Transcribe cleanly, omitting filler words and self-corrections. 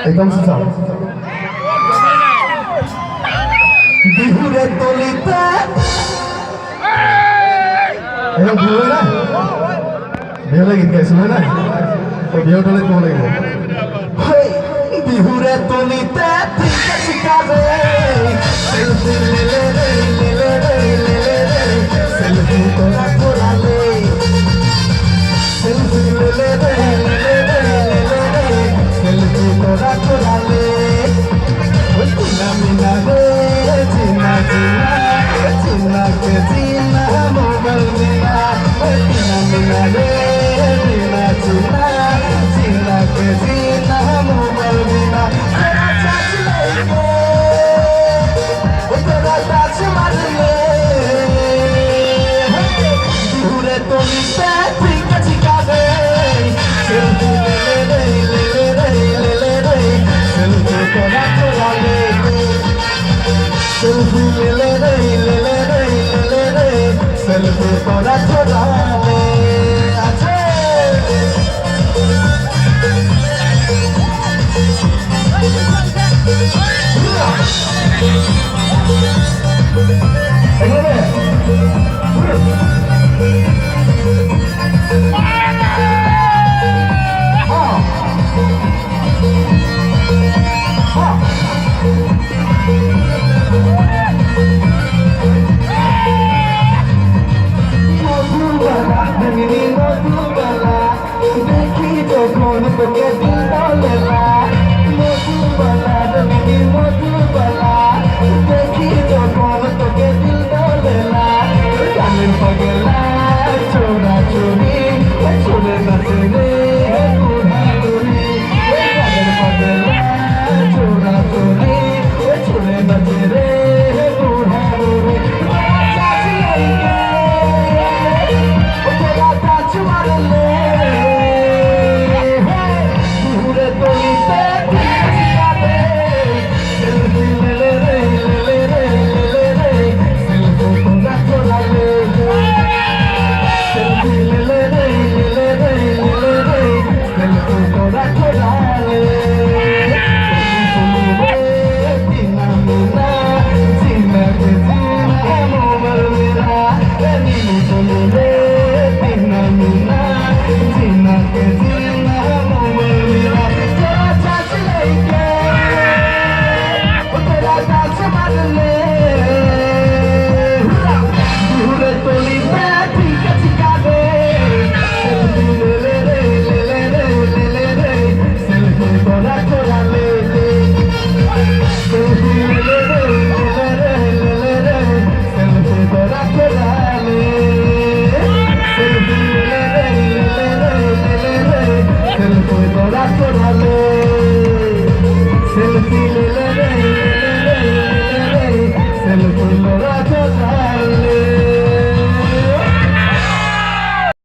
একদম সুসাল বিহুরে তলিতে এরকম বিহু না বিহু গীত গাইছিল না বিহু তলিত ক'ব লাগিব বিহুরে তলিতে ঠিক আছে কাজে সেলফি লেলে রে লেলে রে লেলে রে সেলফি তোরা তোরালে সেলফি লেলে রে লেলে রে লেলে রে সেলফি তোরা তোরালে ওই চিনা মিনা রে চিনা চিনা চিনা কে চিনা মোবাইল মিনা ওই চিনা মিনা রে চিনা চিনা চিনা কে চিনা মোবাইল মিনা তেরা চাচ লেগে ও তেরা চাচ মারলে দূরে তলিতে ঠিক আছে কাজে সেলফি লেলে রে লেলে রে লেলে রে সেলফি তোরা তোরালে সেলফি লেলে রে লেলে রে লেলে রে সেলফি তোরা তোরালে আছে দেখি যখন তোকে দিলা মধুবালা মধুবালা দেখি যখন তোকে দিলা জানেন পাগলা চোরা চুরি চলে নাচে রে ঘোড়াঘুরি জানেন পাগলা চোরা চুরি চলে নাচে রে ঘোড়াঘুরি Selfie